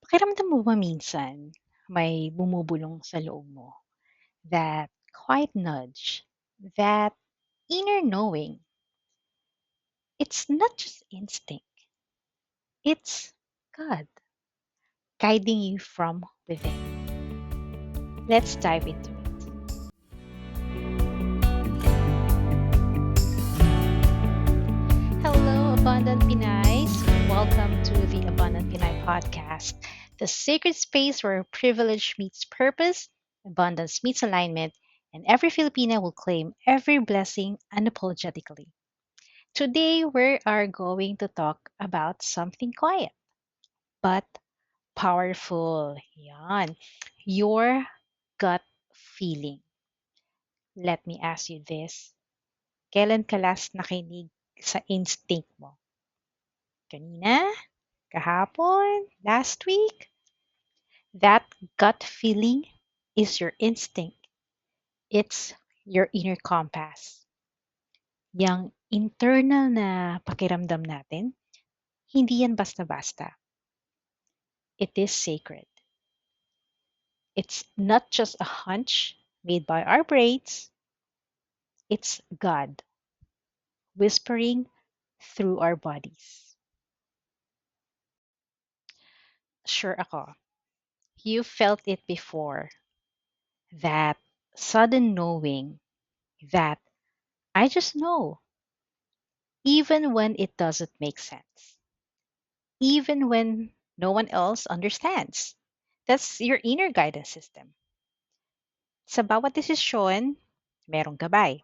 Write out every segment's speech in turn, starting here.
Pakiramdam mo ba minsan may bumubulong sa loob mo? That quiet nudge, that inner knowing, it's not just instinct, it's God guiding you from within. Let's dive into it. Hello, Abundant Pinays. Welcome to the Abundant Pinay podcast, the sacred space where privilege meets purpose, abundance meets alignment, and every Filipina will claim every blessing unapologetically. Today, we are going to talk about something quiet but powerful. Yan. Your gut feeling. Let me ask you this. Kailan ka last nakinig sa instinct mo? Kanina? Kahapon? Last week? That gut feeling is your instinct. It's your inner compass. Yang internal na pakiramdam natin, hindi yan basta-basta. It is sacred. It's not just a hunch made by our brains, it's God whispering through our bodies. Sure ako, you felt it before. That sudden knowing that I just know, even when it doesn't make sense, even when no one else understands. That's your inner guidance system. Sa bawat desisyon, merong gabay.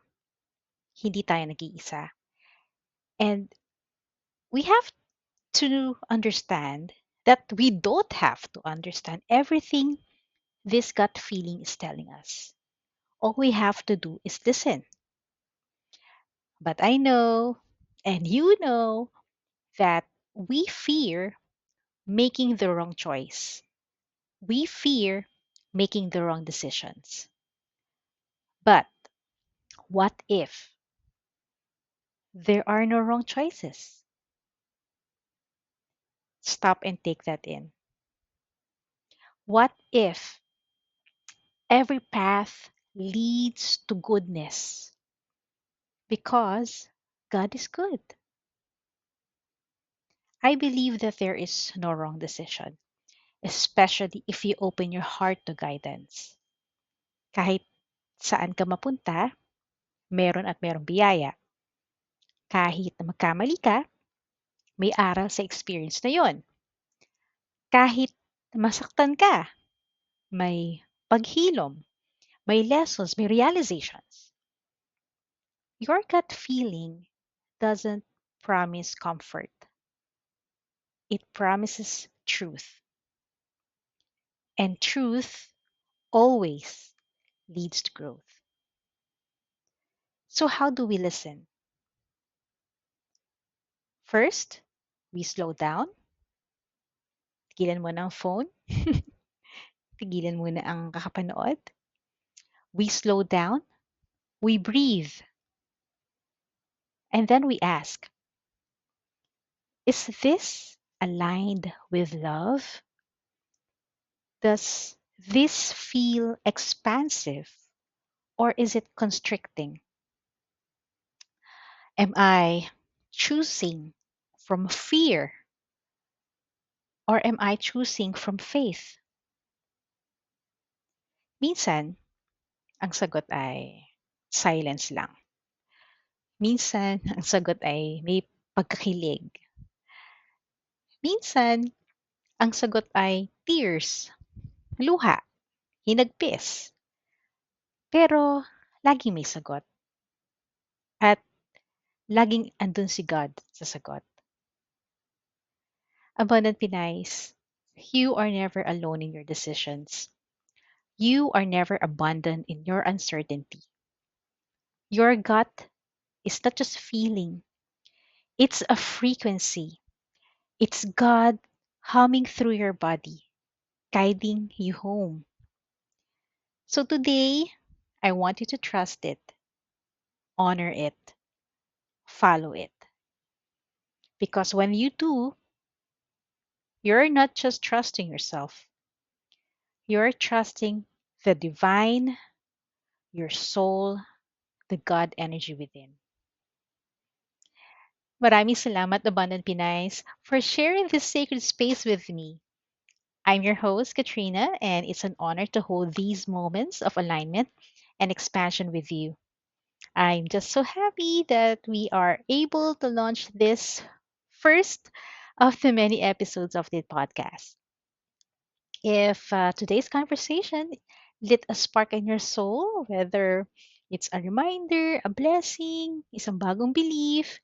Hindi tayo nag-iisa. And we have to understand that we don't have to understand everything this gut feeling is telling us. All we have to do is listen. But I know, and you know, that we fear making the wrong choice. We fear making the wrong decisions. But what if there are no wrong choices? Stop and take that in. What if every path leads to goodness? Because God is good. I believe that there is no wrong decision, especially if you open your heart to guidance. Kahit saan ka mapunta, meron at merong biyaya. Kahit na magkamali ka, may aral sa experience na yon. Kahit masaktan ka, may paghilom, may lessons, may realizations. Your gut feeling doesn't promise comfort. It promises truth. And truth always leads to growth. So how do we listen? First, we slow down. Tigilan mo ng phone. Tigilan mo na ang kakapanood. We slow down. We breathe. And then we ask, is this aligned with love? Does this feel expansive or is it constricting? Am I choosing from fear or am I choosing from faith? Minsan, ang sagot ay silence lang. Minsan, ang sagot ay may pagkakilig. Minsan, ang sagot ay tears, luha, hinagpis. Pero laging may sagot. At laging andun si God sa sagot. Abundant Pinays, you are never alone in your decisions. You are never abandoned in your uncertainty. Your gut is not just feeling, it's a frequency. It's God humming through your body, guiding you home. So today, I want you to trust it, honor it, follow it. Because when you do, You're not just trusting yourself, you're trusting the divine, your soul, the God energy within. Maraming salamat, Abundant Pinays, for sharing this sacred space with me. I'm your host, Katrina, and it's an honor to hold these moments of alignment and expansion with you. I'm just so happy that we are able to launch this first of the many episodes of the podcast. If today's conversation lit a spark in your soul, whether it's a reminder, a blessing, isang bagong belief,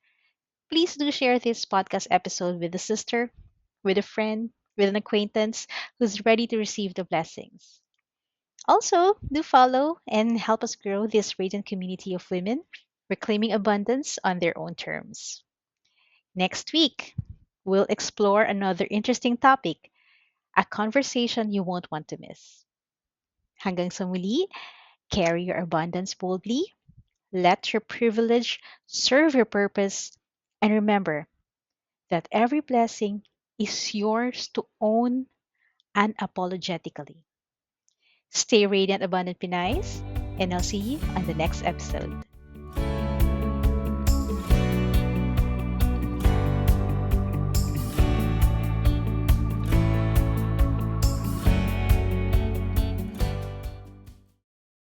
please do share this podcast episode with a sister, with a friend, with an acquaintance who's ready to receive the blessings. Also, do follow and help us grow this radiant community of women reclaiming abundance on their own terms. Next week, we'll explore another interesting topic, a conversation you won't want to miss. Hanggang sa muli, carry your abundance boldly, let your privilege serve your purpose, and remember that every blessing is yours to own unapologetically. Stay radiant, abundant Pinayas, and I'll see you on the next episode.